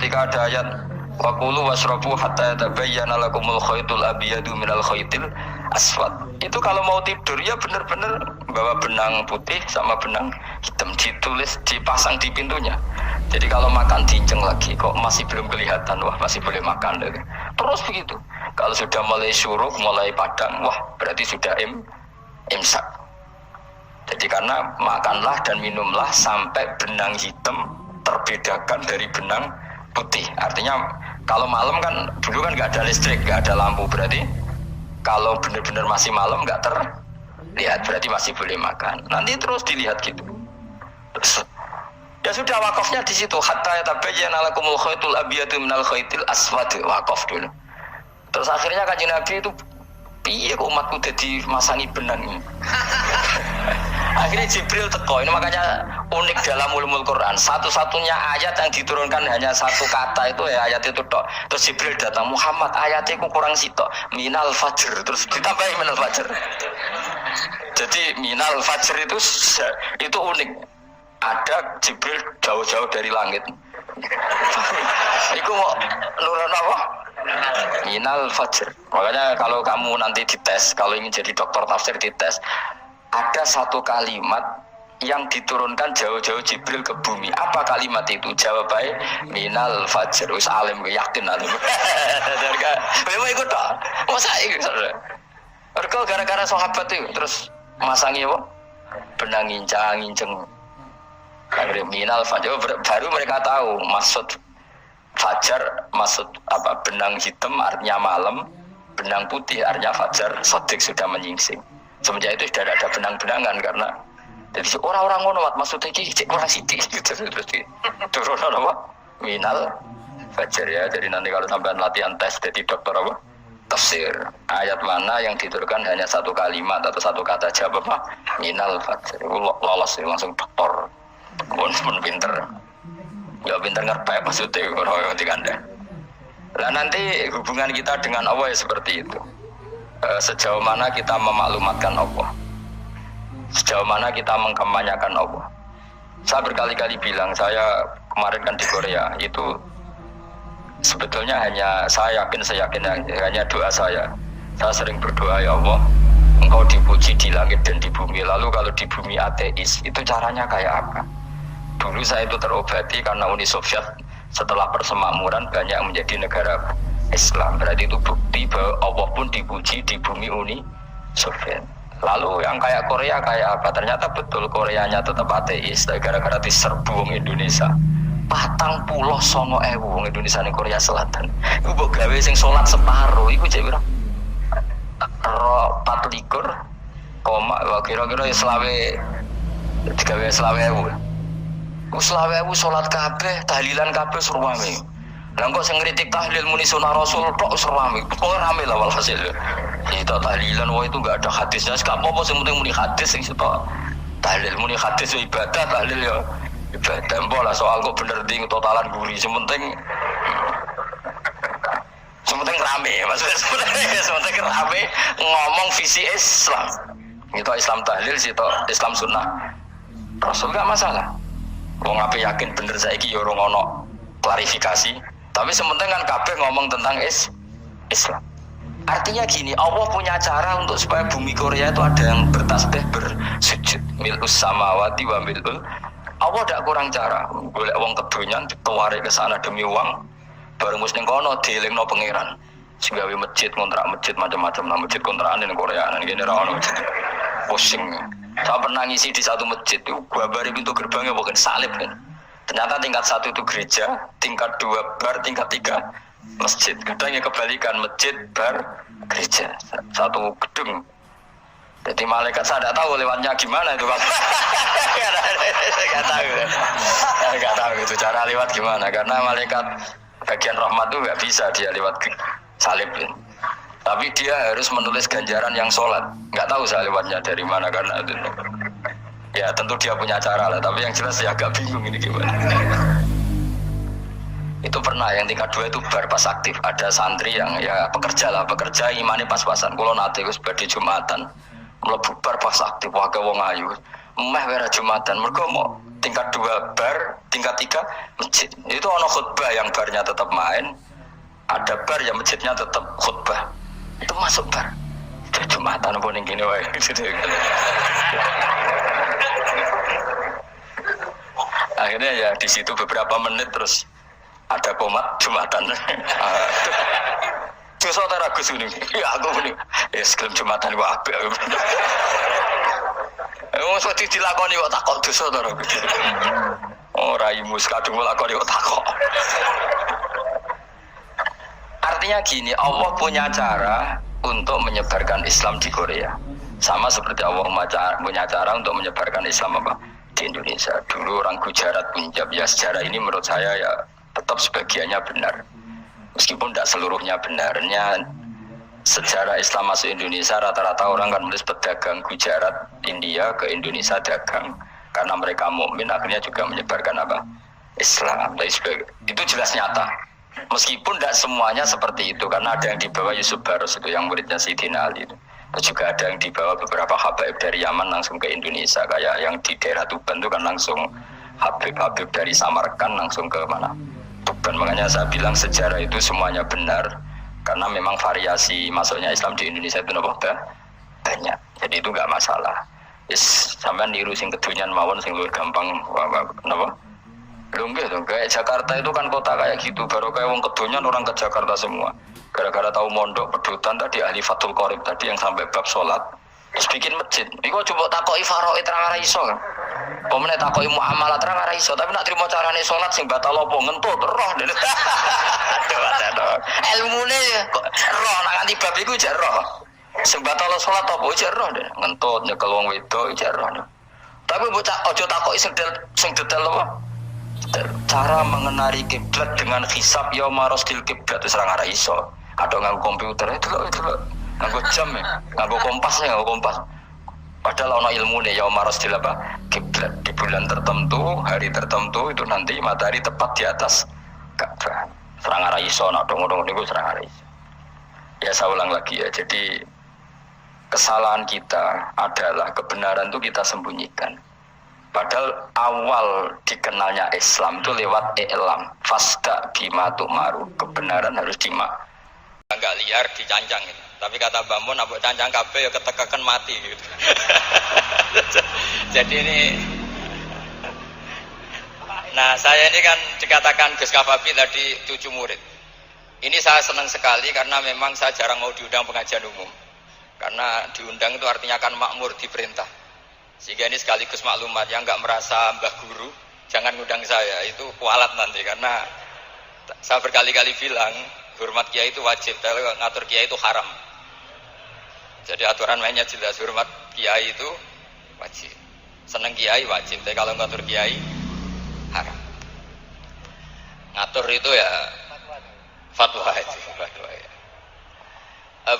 ketika ada ayat Wakulu wasrobu hatta yatabayyana lakumul khaytul abyadu minal khaytil aswad. Itu kalau mau tidur ya benar-benar bawa benang putih sama benang hitam, ditulis dipasang di pintunya. Jadi kalau makan diinceng lagi kok masih belum kelihatan, wah masih boleh makan. Terus begitu. Kalau sudah mulai syuruk, mulai padang, wah berarti sudah imsak. Jadi karena makanlah dan minumlah sampai benang hitam terbedakan dari benang putih. Artinya kalau malam kan dulu kan nggak ada listrik, nggak ada lampu, berarti kalau benar-benar masih malam nggak terlihat berarti masih boleh makan. Nanti terus dilihat gitu. Terus, ya sudah wakafnya di situ. Hatta yatabayyana lakumul khaytul abyadu minal khaytil aswad, wakaf dulu. Terus akhirnya Kanjeng Nabi itu piye kok umatku jadi masangi benang ini. Akhirnya Jibril teko, ini makanya unik dalam ulumul Quran. Satu-satunya ayat yang diturunkan hanya satu kata itu ya ayat itu tok. Terus Jibril datang, Muhammad ayatnya ku kurang sitok. Minal fajr, terus ditambahin minal fajr. Jadi minal fajr itu unik. Ada Jibril jauh-jauh dari langit. Iku mau nurunin apa? Minal fajr. Makanya kalau kamu nanti dites, kalau ingin jadi dokter tafsir dites, ada satu kalimat yang diturunkan jauh-jauh Jibril ke bumi. Apa kalimat itu? Jawabannya minal fajr. Wis alim yakin alim. Memang ikut tak? Masa ikut? Mereka gara-gara sahabat itu terus masangi apa? Benang ngincang. Akhirnya minal fajr. Baru mereka tahu maksud fajar, maksud apa? Benang hitam artinya malam, benang putih artinya fajar. Sodik sudah menyingsing. Semenjak itu sudah ada benang-benangan karena jadi orang-orang ngono maksudnya iki orang sidik gitu terus turun apa minal fajar ya. Jadi nanti kalau sampean latihan tes jadi dokter apa tafsir ayat mana yang diturunkan hanya satu kalimat atau satu kata jawab apa minal fajar lolos langsung dokter pun pinter ya pinter ngerti maksudnya orang yang dikandang. Lah nanti hubungan kita dengan Allah ya seperti itu. Sejauh mana kita memaklumatkan Allah, sejauh mana kita mengkampanyakan Allah. Saya berkali-kali bilang, saya kemarin kan di Korea itu sebetulnya saya yakin hanya doa saya sering berdoa, ya Allah Engkau dipuji di langit dan di bumi. Lalu kalau di bumi ateis itu caranya kayak apa? Dulu saya itu terobati karena Uni Soviet setelah persemakmuran banyak menjadi negara Islam, berarti itu bukti bahwa Allah pun dipuji di bumi Uni Soviet. Lalu yang kayak Korea kayak apa? Ternyata betul Koreanya tetap ateis, gara-gara diserbu wong Indonesia. 49.000 wong Indonesia ning Korea Selatan. Iku mbok gawe sing salat separuh, iku jek pira? 24, kira-kira ya digawe 20.000. Ku 20.000 salat kabeh, tahlilan kabeh seruame. Lah kok sing ngritik tahlil muni sunah Rasul tok serami. Kok rame lah walhasil. Kita tahlilan wah itu enggak ada hadisnya. Enggak apa-apa sing penting muni hadis sing sitok. Tahlil muni hadis ibadah, tahlil ya ibadah. Mbok lah soal kok bener ding totalan guri. Sementing rame. Maksudnya sementing rame ngomong visi Islam. Itu Islam tahlil sitok Islam sunnah Rasul enggak masalah. Wong ape yakin bener saiki ya ora ono klarifikasi. Tapi sementing kan kabeh ngomong tentang Islam. Artinya gini, Allah punya cara untuk supaya bumi Korea itu ada yang bertasbih bersujud. Mil'us samawati wa mil'ul. Allah tidak kurang cara. Golek wong kedonyan ditawarik ke sana demi uang. Bareng wis ning kono dielingno pangeran. Sing gawe masjid, kontrak masjid macam-macam lah masjid kontrakan ning Korea. Nang kene ra ono masjid. Pusing. Saya pernah ngisi di satu masjid itu gambare pintu gerbangnya bukan salib kan. Ternyata tingkat 1 itu gereja, tingkat 2 bar, tingkat 3 masjid. Kadangnya kebalikan masjid, bar, gereja, satu gedung. Jadi malaikat saya tidak tahu lewatnya gimana itu kan. Nggak tahu itu cara lewat gimana. Karena malaikat bagian rahmat itu nggak bisa dia lewat salib. Tapi dia harus menulis ganjaran yang sholat. Nggak tahu saya lewatnya dari mana karena itu. Ya tentu dia punya cara lah, tapi yang jelas saya agak bingung ini gimana. Itu pernah yang tingkat 2 itu bar pas aktif. Ada santri yang ya pekerja imane pas-pasan. Kalau nanti wis badhe Jumatan, mlebu bar pas aktif wae wong ayu. meh wera Jumatan. Mergo mau tingkat 2 bar, tingkat 3 masjid. Itu ono khutbah yang barnya tetap main, ada bar yang masjidnya tetap khutbah. Itu masuk bar. Itu Jumatan apa ning kene wae. Akhirnya ya di situ beberapa menit terus ada komat Jumatan. Dosa ta ragus ini. Ya aku muni. Sekelem Jumatan wae apik. Wong wedi dilakoni kok takok dosa ta ragus. Ora imus kadung lakoni kok takok. Artinya gini, Allah punya cara untuk menyebarkan Islam di Korea. Sama seperti Allah punya cara untuk menyebarkan Islam apa? Di Indonesia. Dulu orang Gujarat, Punjab, ya sejarah ini menurut saya ya tetap sebagiannya benar. Meskipun tidak seluruhnya benarnya, sejarah Islam masuk Indonesia rata-rata orang kan menulis pedagang Gujarat, India ke Indonesia dagang karena mereka mukmin akhirnya juga menyebarkan apa? Islam. Itu jelas nyata. Meskipun tidak semuanya seperti itu karena ada yang dibawa Yusuf Barus itu yang muridnya Sayyidina Ali itu. Terus juga ada yang dibawa beberapa habaib dari Yaman langsung ke Indonesia, kayak yang di daerah Tuban itu kan langsung habib-habib dari Samarkand langsung ke mana? Tuban. Makanya saya bilang sejarah itu semuanya benar karena memang variasi masuknya Islam di Indonesia itu banyak. Jadi itu nggak masalah. Sampai niru sing kedunyan mawon sing luwih gampang napa? Lho nggih to, kayak Jakarta itu kan kota kayak gitu, baru kayak wong kedonyan orang ke Jakarta semua. Gara-gara tahu mondok pedutan tadi ahli Fathul Qorib tadi yang sampai bab sholat terus bikin masjid. Iku coba takoki faraid ra ora iso kan. Pomene takoki muamalah ra ora iso, tapi nak trimo carane sholat sing batal apa ngentut roh. Ilmune kok roh nak nganti bab iku jek roh. Sing batal sholat apa jek roh ngentut nyekel wong wedok jek roh. Tapi bocah aja takoki sing detail apa. Cara mengenali kiblat dengan hisab yauma rasdil kiblat itu serang arah iso. Ada nganggo komputer itu loh, nganggo jam ya, nganggo kompas. Padahal ono ilmune yauma rasdil apa? Kiblat di bulan tertentu, hari tertentu itu nanti matahari tepat di atas Ka'bah. Serang arah iso, nak dong niku serang arah iso. Ya saya ulang lagi ya. Jadi kesalahan kita adalah kebenaran itu kita sembunyikan. Padahal awal dikenalnya Islam itu lewat i'lam, fasda bima tu'maru, kebenaran harus dimak. Enggak liar dicancang gitu. Tapi kata Mbak Mun, abok cancang kabeh ya ketekekan mati gitu. Jadi ini, nah saya ini kan dikatakan Gus Kafabi tadi cucu murid. Ini saya senang sekali karena memang saya jarang mau diundang pengajian umum. Karena diundang itu artinya kan makmur diperintah. Sehingga ini sekaligus maklumat yang nggak merasa mbah guru, jangan ngundang saya, itu kualat nanti. Karena saya berkali-kali bilang, hormat kiai itu wajib, tapi ngatur kiai itu haram. Jadi aturan mainnya jelas, hormat kiai itu wajib. Seneng kiai wajib, tapi kalau ngatur kiai, haram. Ngatur itu ya fatwa aja, fatwa ya.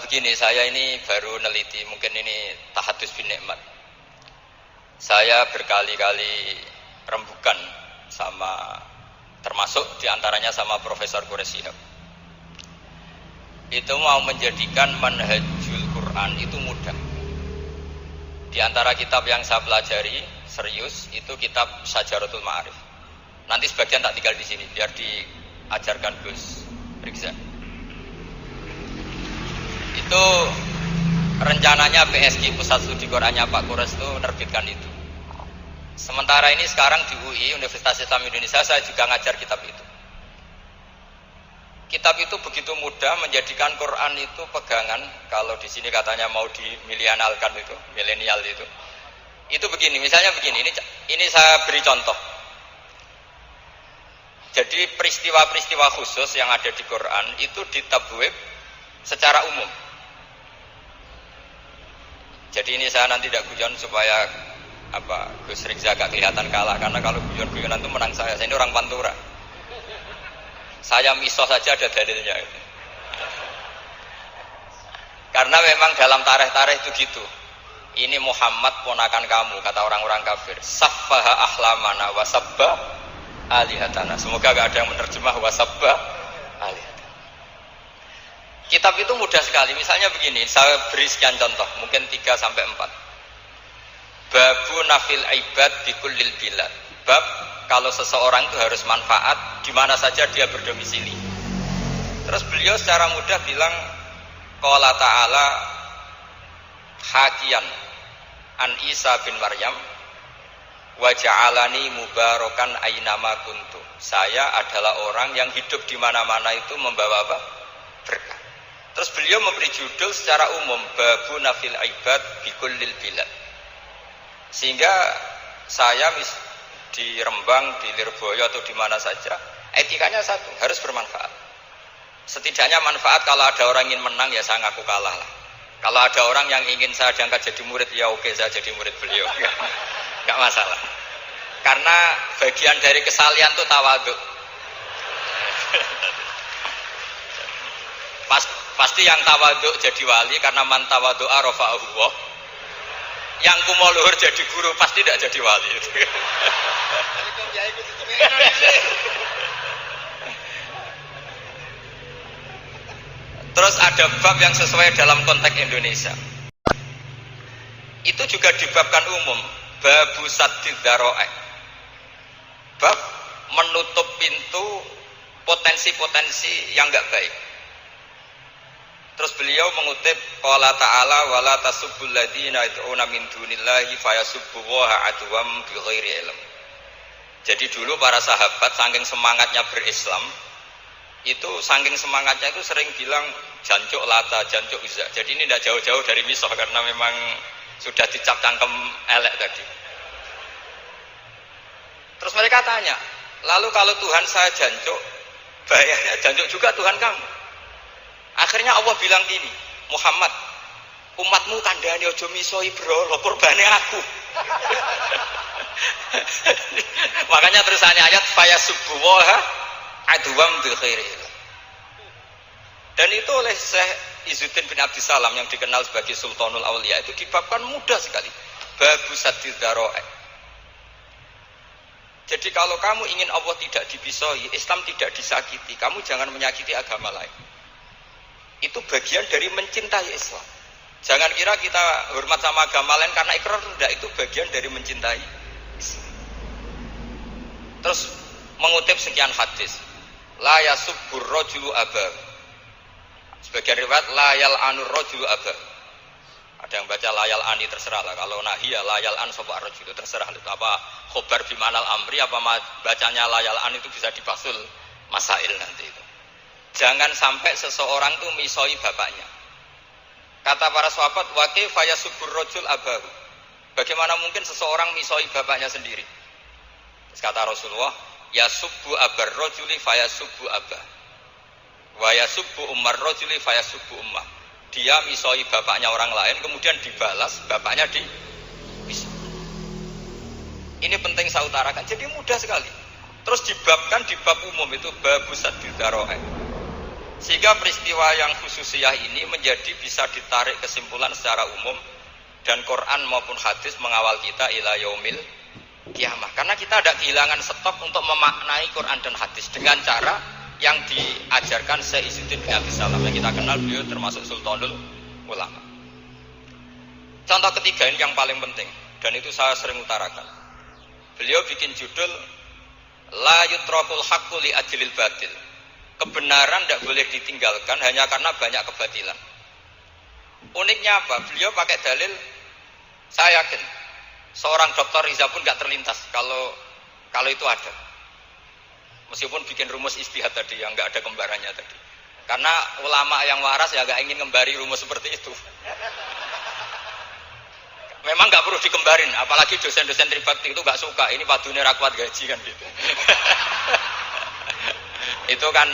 Begini, saya ini baru neliti, mungkin ini tahadus bin nikmat. Saya berkali-kali rembukan sama, termasuk diantaranya sama Profesor Quraisy Shihab. Itu mau menjadikan manhajul Quran itu mudah. Di antara kitab yang saya pelajari serius itu kitab Syajaratul Ma'arif. Nanti sebagian tak tinggal di sini biar diajarkan Gus Rikza. Itu rencananya PSG Pusat Studi Qurannya Pak Kures itu menerbitkan itu. Sementara ini sekarang di UI Universitas Islam Indonesia saya juga ngajar kitab itu. Kitab itu begitu mudah menjadikan Quran itu pegangan. Kalau di sini katanya mau dimilenialkan itu, milenial itu. Itu begini, misalnya begini. Ini saya beri contoh. Jadi peristiwa-peristiwa khusus yang ada di Quran itu ditabwib secara umum. Jadi ini saya nanti tidak guyon supaya Gus Rikza gak kelihatan kalah, karena kalau guyon-guyonan itu menang saya. Saya ini orang Pantura. Saya miso saja ada dalilnya. Karena memang dalam tarikh-tarikh itu gitu. Ini Muhammad ponakan kamu, kata orang-orang kafir. Saffaha ahlamana wasabba alihatana. Semoga gak ada yang menerjemah wasabba alihatana. Kitab itu mudah sekali. Misalnya begini, saya beri sekian contoh, mungkin 3 sampai 4. Babu nafil ibad bikullil bilad. Bab kalau seseorang itu harus manfaat di mana saja dia berdomisili. Terus beliau secara mudah bilang qala ta'ala hakian an Isa bin Maryam wa ja'alani mubarakan ainama kuntu. Saya adalah orang yang hidup di mana-mana itu membawa apa? Berkah. Terus beliau memberi judul secara umum babu nafil ibad bikullil bilad. Sehingga saya di Rembang, di Lirboyo atau di mana saja, etikanya satu, harus bermanfaat. Setidaknya manfaat kalau ada orang ingin menang ya saya ngaku kalah lah. Kalau ada orang yang ingin saya diangkat jadi murid ya oke saya jadi murid beliau. Enggak masalah. Karena bagian dari kesalian itu tawadhu. Pasti yang tawadhu jadi wali karena man tawadhu'a rafa'ahu Allah. Yang kumo luhur jadi guru pasti tidak jadi wali. Terus ada bab yang sesuai dalam konteks Indonesia. Itu juga dibabkan umum, babu saddid dzara'i. Bab menutup pintu potensi-potensi yang enggak baik. Terus beliau mengutip qala ta'ala wala tasubbul ladzina yad'una min dunillahi fayasubbullaha adwam bighairi ilm. Jadi dulu para sahabat saking semangatnya berislam, itu saking semangatnya itu sering bilang jancuk lata, jancuk uzza. Jadi ini tidak jauh-jauh dari misoh karena memang sudah dicap cangkem elek tadi. Terus mereka tanya, lalu kalau Tuhan saya jancuk, bahayanya jancuk juga Tuhan kamu. Akhirnya Allah bilang gini, Muhammad, umatmu kandhane aja misoi bro, kurbane aku. Makanya terusannya ayat fayasubbuha adwam bil khairi. Dan itu oleh Syekh Izzuddin bin Abdissalam yang dikenal sebagai Sultanul Aulia itu dibabkan mudah sekali. Babu saddid dzara'i. Jadi kalau kamu ingin Allah tidak dipisoi, Islam tidak disakiti, kamu jangan menyakiti agama lain. Itu bagian dari mencintai Islam. Jangan kira kita hormat sama agama lain karena ikrar, tidak, itu bagian dari mencintai Islam. Terus mengutip sekian hadis, la yasubbur rajulu aba. Sebagian riwayat la yal'anur rajulu aba. Ada yang baca layal ani, terserah lah. Kalau nahiyah layal an sapa rajul terserah itu apa khobar bimanal amri apa bacanya layal an itu bisa dibasul masail nanti itu. Jangan sampai seseorang itu misoi bapaknya. Kata para sahabat, wa kaifa yasubbur rajul abahu. Bagaimana mungkin seseorang misoi bapaknya sendiri? Terus kata Rasulullah, yasubbu abar rajuli fayasubbu abah. Wa yasubbu ummar rajuli fayasubbu ummah. Dia misoi bapaknya orang lain kemudian dibalas bapaknya di Ini penting saya utarakan. Jadi mudah sekali. Terus dibabkan di bab umum itu babu saddid dzara'i. Sehingga peristiwa yang khususiyah ini menjadi bisa ditarik kesimpulan secara umum dan Quran maupun hadis mengawal kita ila yaumil kiamah. Karena kita ada kehilangan stop untuk memaknai Quran dan hadis dengan cara yang diajarkan Syekh Izzuddin bin Abdissalam yang kita kenal, beliau termasuk Sultanul Ulama. Contoh ketiga ini yang paling penting dan itu saya sering utarakan. Beliau bikin judul la yutrakul haqqu li ajlil batil. Kebenaran tidak boleh ditinggalkan hanya karena banyak kebatilan. Uniknya apa? Beliau pakai dalil, saya yakin seorang Dr. Riza pun nggak terlintas kalau itu ada. Meskipun bikin rumus istihad tadi yang nggak ada kembarannya tadi. Karena ulama yang waras ya nggak ingin ngembari rumus seperti itu. Memang nggak perlu dikembarin, apalagi dosen-dosen tribakti itu nggak suka. Ini padune ra kuat gaji kan gitu. Itu kan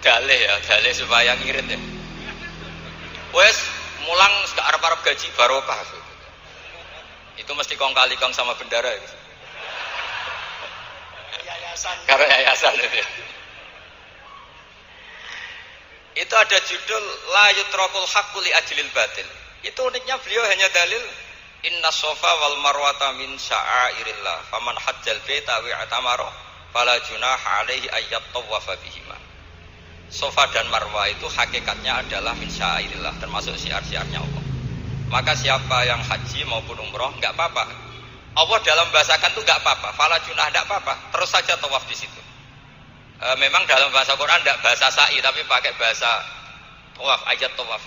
dalih ya, dalih supaya ngirit ya. Wes mulang gak arep-arep gaji barokah. Itu mesti kong kali kong sama bendara ya. Yayasan. Karena yayasan itu. Itu ada judul la yutrakul haqqu li ajlil batil. Itu uniknya beliau hanya dalil inna sofa wal marwata min sya'airillah faman hajjal baita wa i'tamara fala junaha alaihi ayyat tawafa bihima. Sofa dan Marwah itu hakikatnya adalah min sya'airillah, termasuk syiar-syiarnya Allah. Maka siapa yang haji maupun umroh nggak apa-apa. Allah dalam bahasakan tuh nggak apa-apa. Fala junah nggak apa-apa. Terus saja tawaf di situ. Memang dalam bahasa Quran nggak bahasa sa'i tapi pakai bahasa tawaf, ayat tawaf.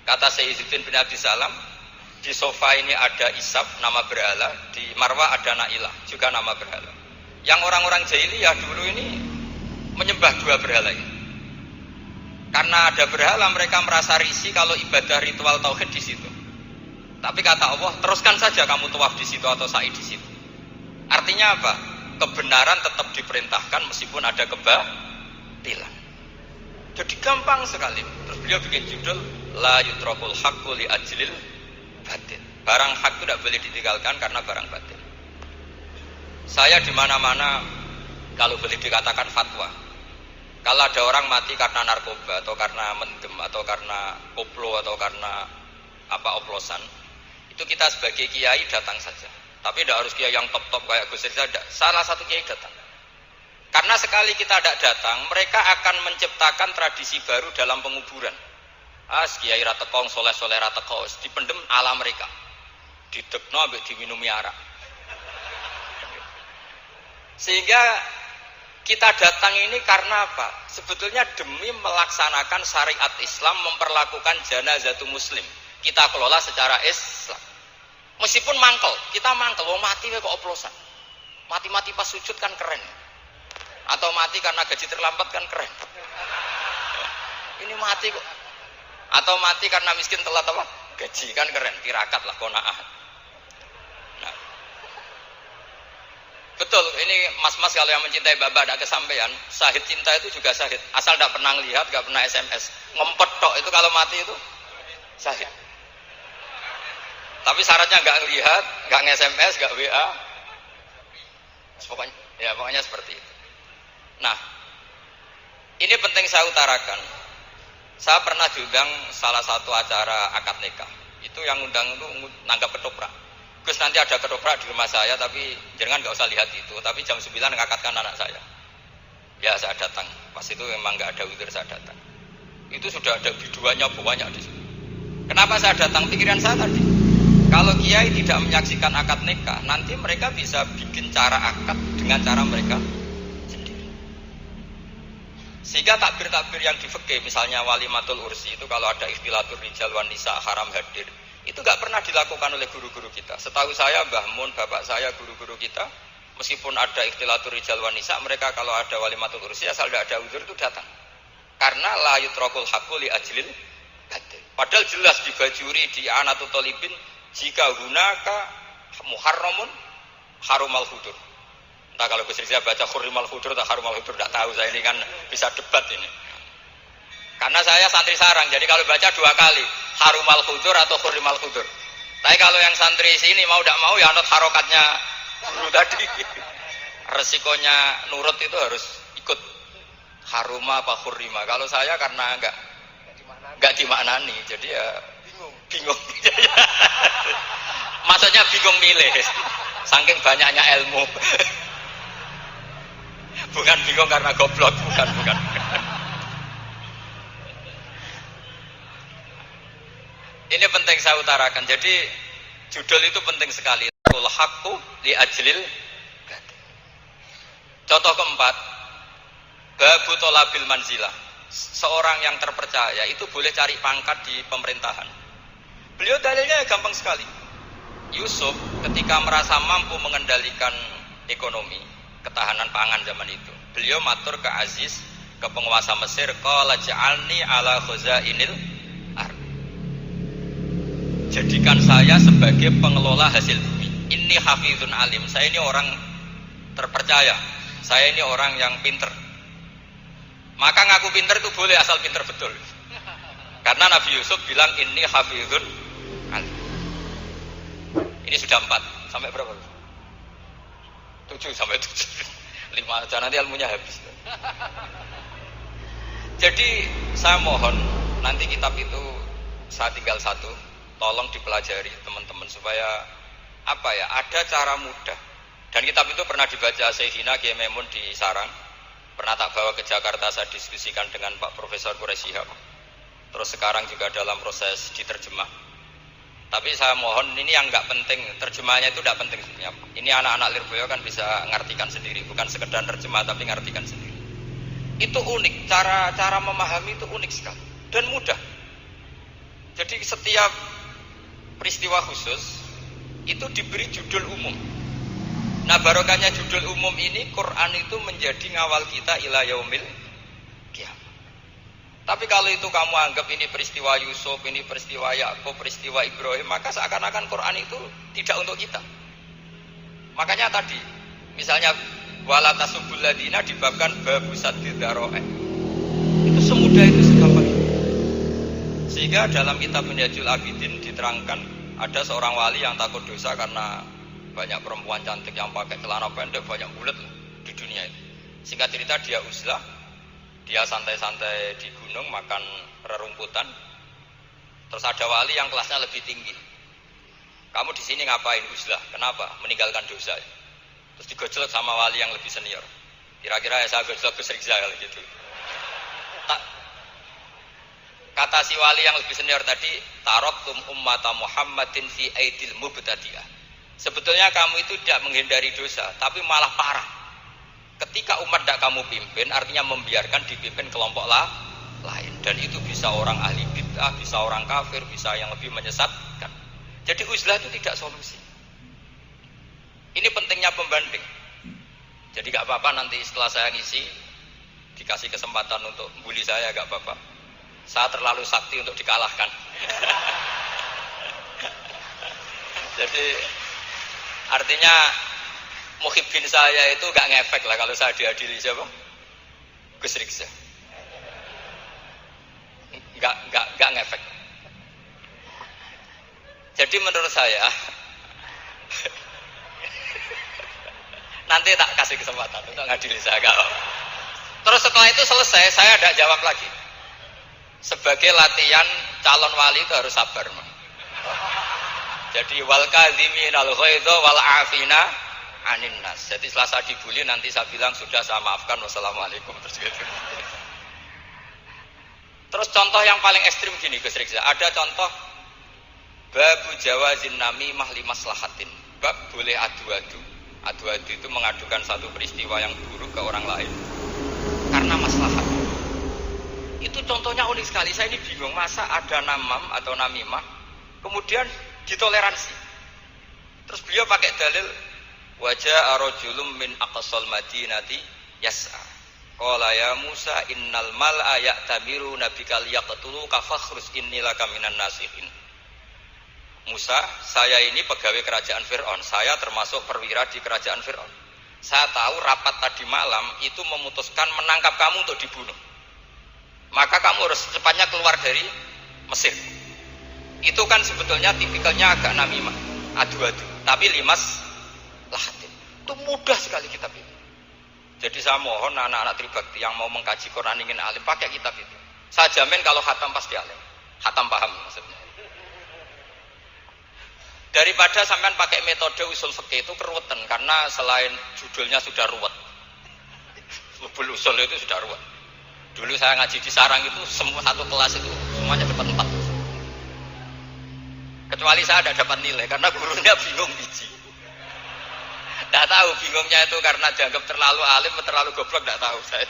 Kata Sayyiduddin bin Abdi Salam, di sofa ini ada Isab nama berhala, di Marwah ada Nailah juga nama berhala. Yang orang-orang jahiliyah dulu ini menyembah dua berhala ini. Karena ada berhala mereka merasa risih kalau ibadah ritual tauhid di situ. Tapi kata Allah, teruskan saja kamu tawaf di situ atau sa'i di situ. Artinya apa? Kebenaran tetap diperintahkan meskipun ada kebatilan. Jadi gampang sekali. Terus beliau bikin judul La yutrakul haqqu li ajlil batil. Barang hak itu tidak boleh ditinggalkan karena barang batil. Saya di mana-mana kalau boleh dikatakan fatwa. Kalau ada orang mati karena narkoba atau karena mendem atau karena koplo atau karena oplosan, itu kita sebagai kiai datang saja. Tapi tidak harus kiai yang top-top kayak Gus Rizal. Salah satu kiai datang. Karena sekali kita tidak datang, mereka akan menciptakan tradisi baru dalam penguburan. Kiai ratekong, soleh-soleh ratekong, dipendem ala mereka. Didekno ambek diminumi arak. Sehingga kita datang ini karena apa? Sebetulnya demi melaksanakan syariat Islam, memperlakukan janazatu muslim. Kita kelola secara Islam. Meskipun mangkel, kita mangkel, wong mati kok oplosan. Mati-mati pas sujud kan keren. Atau mati karena gaji terlambat kan keren. Ini mati kok. Atau mati karena miskin telat apa? Gaji kan keren, tirakat lah qanaah. Nah. Betul, ini mas-mas kalau yang mencintai bapak ada kesampaian, syahid cinta itu juga syahid. Asal tidak pernah lihat, tidak pernah SMS. Ngempet tok itu kalau mati itu syahid. Tapi syaratnya nggak ngelihat, nggak nge-SMS, nggak WA. Pokoknya seperti itu. Nah, ini penting saya utarakan. Saya pernah diundang salah satu acara akad nikah. Itu yang undang itu nanggap ketoprak. Gus nanti ada ketoprak di rumah saya, tapi jangan nggak usah lihat itu. Tapi jam 9 ngakatkan anak saya. Ya saya datang. Pas itu memang nggak ada witir saya datang. Itu sudah ada biduannya banyak di situ. Kenapa saya datang? Pikiran saya tadi. Kalau kiai tidak menyaksikan akad nikah, nanti mereka bisa bikin cara akad dengan cara mereka sendiri. Sehingga takbir-takbir yang di fikih, misalnya walimatul ursi itu kalau ada ikhtilatur rijal wan nisa haram hadir, itu nggak pernah dilakukan oleh guru-guru kita. Setahu saya Mbah Mun, bapak saya, guru-guru kita, meskipun ada ikhtilatur rijal wan nisa, mereka kalau ada walimatul ursi asal tidak ada uzur itu datang. Karena la yutrakul haqqu li ajlil batil. Padahal jelas di Bajuri, di Anatut Talibin, jika hunaka muharramun harumal hudur. Entah kalau Gus Rizal baca hurrimal hudur atau harumal hudur, tidak tahu, saya ini kan bisa debat ini. Karena saya santri sarang, jadi kalau baca dua kali harumal hudur atau hurrimal hudur. Tapi kalau yang santri sini mau tidak mau ya anut harokatnya guru tadi. Resikonya nurut itu harus ikut haruma apa hurrima. Kalau saya karena enggak dimaknani, jadi ya bingung. Maksudnya bingung milih. Saking banyaknya ilmu. Bukan bingung karena goblok, bukan. Ini penting saya utarakan. Jadi judul itu penting sekali. Kul haqqu li ajlil. Contoh keempat, babu tolabil manzilah. Seorang yang terpercaya itu boleh cari pangkat di pemerintahan. Beliau dalilnya gampang sekali. Yusuf ketika merasa mampu mengendalikan ekonomi, ketahanan pangan zaman itu, beliau matur ke Aziz, ke penguasa Mesir, qala ja'alni ala khazainil ardh. Jadikan saya sebagai pengelola hasil bumi. Inni hafizun alim. Saya ini orang terpercaya. Saya ini orang yang pinter. Maka ngaku pinter itu boleh asal pinter betul. Karena Nabi Yusuf bilang inni hafizun alim. Ini sudah 4. Sampai berapa? 7 sampai 7. 5 aja nanti ilmunya habis. Jadi saya mohon nanti kitab itu saya tinggal 1. Tolong dipelajari teman-teman supaya ada cara mudah. Dan kitab itu pernah dibaca Syekhina Kiai Maimun di Sarang. Pernah tak bawa ke Jakarta, saya diskusikan dengan Pak Profesor Quraisy Shihab. Terus sekarang juga dalam proses diterjemah. Tapi saya mohon ini yang nggak penting, terjemahnya itu nggak penting sebenarnya. Ini anak-anak Lirboyo kan bisa ngartikan sendiri, bukan sekedar terjemah tapi ngartikan sendiri. Itu unik, cara memahami itu unik sekali dan mudah. Jadi setiap peristiwa khusus itu diberi judul umum. Nah barokahnya judul umum ini Quran itu menjadi ngawal kita ila yaumil qiyamah. Tapi kalau itu kamu anggap ini peristiwa Yusuf, ini peristiwa Yakub, peristiwa Ibrahim, maka seakan-akan Quran itu tidak untuk kita. Makanya tadi, misalnya wala tasubul ladina dibabkan babu saddid daro'e. Itu semudah itu, segampang itu. Sehingga dalam kitab Minhajul Abidin diterangkan ada seorang wali yang takut dosa karena banyak perempuan cantik yang pakai celana pendek, banyak bulat di dunia itu. Singkat cerita dia uzlah, dia santai-santai di gunung makan rerumputan. Terus ada wali yang kelasnya lebih tinggi. Kamu di sini ngapain uzlah? Kenapa? Meninggalkan dosa. Terus digojlok sama wali yang lebih senior. Kira-kira ya saya gojlok Gus Rizal gitu. Kata si wali yang lebih senior tadi, taraktum ummata Muhammadin fi aidil mubtadi'ah. Sebetulnya kamu itu tidak menghindari dosa, tapi malah parah. Ketika umat tidak kamu pimpin, artinya membiarkan dipimpin kelompok lain. Dan itu bisa orang ahli bid'ah, bisa orang kafir, bisa yang lebih menyesatkan. Jadi uzlah itu tidak solusi. Ini pentingnya pembanding. Jadi gak apa-apa nanti setelah saya ngisi, dikasih kesempatan untuk bully saya, gak apa-apa. Saya terlalu sakti untuk dikalahkan. Jadi artinya muhibbin saya itu gak ngefek lah kalau saya diadili siapa? Gus Riksa. Gak ngefek. Jadi menurut saya nanti tak kasih kesempatan untuk ngadili saya kalau. Terus setelah itu selesai, saya tidak jawab lagi. Sebagai latihan calon wali itu harus sabar. Jadi wal kadhiminal ghaidha wal afina anin nas. Jadi setelah saya dibully nanti saya bilang sudah saya maafkan, wassalamualaikum, terus gitu. Terus contoh yang paling ekstrim gini Gus Rizal, ada contoh babu jawazin namimah limaslahatin. Bab boleh adu-adu. Adu-adu itu mengadukan satu peristiwa yang buruk ke orang lain karena maslahat. Itu contohnya unik sekali. Saya ini bingung, masa ada namam atau namimah kemudian ditoleransi. Terus beliau pakai dalil wajah arojulum min aqsal madinati yas'a. Qala ya Musa innal mal'a ya'tamiru nabikal yaqtulu kafakhrus innilaka minan nasihin. Musa, saya ini pegawai kerajaan Fir'aun. Saya termasuk perwira di kerajaan Fir'aun. Saya tahu rapat tadi malam itu memutuskan menangkap kamu untuk dibunuh. Maka kamu harus secepatnya keluar dari Mesir. Itu kan sebetulnya tipikalnya agak namimah, adu-adu. Tapi limas lahatin. Itu mudah sekali kitab itu. Jadi saya mohon anak-anak tribakti yang mau mengkaji Quran ingin alim pakai kitab itu. Saya jamin kalau khatam pasti alim. Khatam paham maksudnya. Daripada sampean pakai metode usul fikih itu keruwetan karena selain judulnya sudah ruwet. Lubul usul itu sudah ruwet. Dulu saya ngaji di sarang itu semua satu kelas itu semuanya dapat 4. Kecuali saya tidak dapat nilai karena gurunya bingung biji. Tidak tahu bingungnya itu karena dianggap terlalu alim atau terlalu goblok, tidak tahu saya.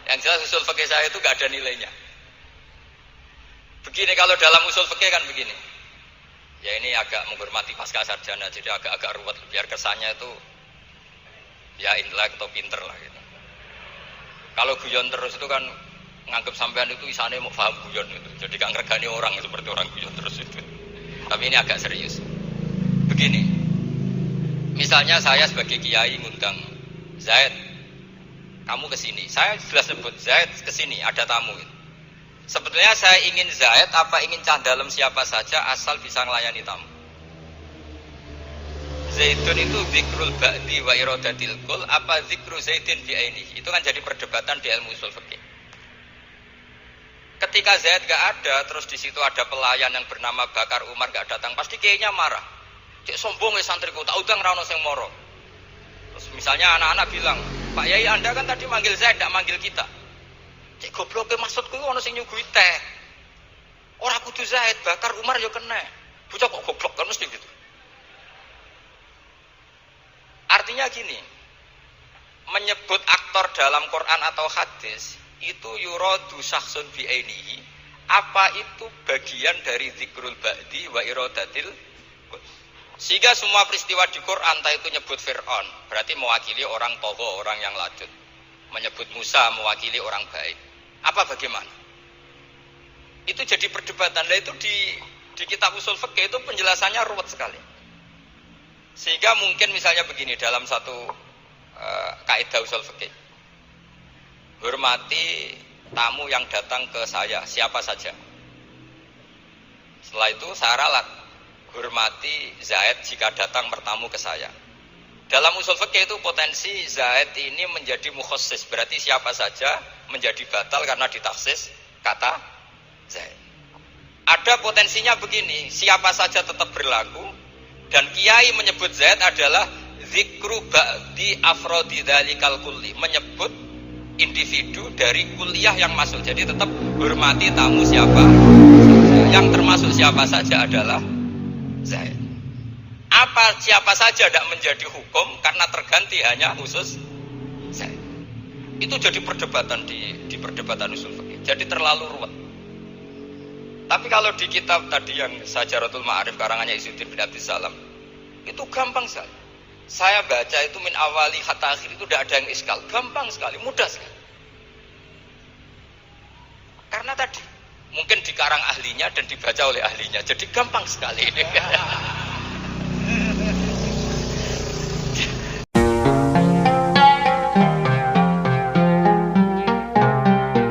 Yang jelas usul fikih saya itu tidak ada nilainya. Begini kalau dalam usul fikih kan begini. Ya ini agak menghormati pasca sarjana, jadi agak-agak ruwet biar kesannya itu ya intelek atau pinter lah gitu. Kalau guyon terus itu kan nganggep sampean itu isane mau paham guyon itu. Jadi gak ngergani orang seperti orang guyon terus itu. Tapi ini agak serius. Begini. Misalnya saya sebagai kiai ngundang Zaid, kamu ke sini. Saya jelas sebut Zaid ke sini, ada tamu gitu. Sebetulnya saya ingin Zaid apa ingin cah dalam siapa saja asal bisa melayani tamu. Zaidun itu zikrul ba'di wa iradatil kul apa zikru Zaidin bi ainihi. Itu kan jadi perdebatan di ilmu usul fikih. Ketika Zaid gak ada, terus di situ ada pelayan yang bernama Bakar Umar gak datang, pasti kayaknya marah. Cek sombong ya santriku, tak udang ra ono sing moro. Terus misalnya anak-anak bilang, "Pak Yai Anda kan tadi manggil Zaid, tidak manggil kita." Cek goblok maksudku ono sing nyuguhi teh. Ora kudu Zaid, Bakar Umar yo kena. Bocah kok goblok kan mesti gitu. Artinya gini, menyebut aktor dalam Quran atau hadis itu yuradu syakhsun bi'ainihi, apa itu bagian dari zikrul ba'di wa iradatil. Sehingga semua peristiwa di Quran, entah itu nyebut Fir'aun berarti mewakili orang togo, orang yang lanjut, menyebut Musa mewakili orang baik, apa bagaimana, itu jadi perdebatan. Nah itu di kitab usul fikih itu penjelasannya ruwet sekali. Sehingga mungkin misalnya begini dalam satu kaidah usul fikih, hormati tamu yang datang ke saya siapa saja. Setelah itu saya ralat, hormati Zaid jika datang bertamu ke saya. Dalam usul fikih itu potensi Zaid ini menjadi mukhassis, berarti siapa saja menjadi batal karena ditaksis kata Zaid. Ada potensinya begini, siapa saja tetap berlaku, dan kiai menyebut Zaid adalah zikru ba'di afrodi dzalikal kulli, menyebut individu dari kuliah yang masuk. Jadi tetap hormati tamu siapa saja, yang termasuk siapa saja adalah Zaid. Apa siapa saja tidak menjadi hukum karena terganti hanya khusus Zaid. Itu jadi perdebatan di perdebatan usul fikih. Jadi terlalu ruwet. Tapi kalau di kitab tadi yang Sajaratul Ma'arif karangannya Izzuddin bin Abdissalam, itu gampang sekali. Saya baca itu min awali hatta akhir itu tidak ada yang iskal, gampang sekali, mudah sekali. Karena tadi mungkin dikarang ahlinya dan dibaca oleh ahlinya, jadi gampang sekali ini.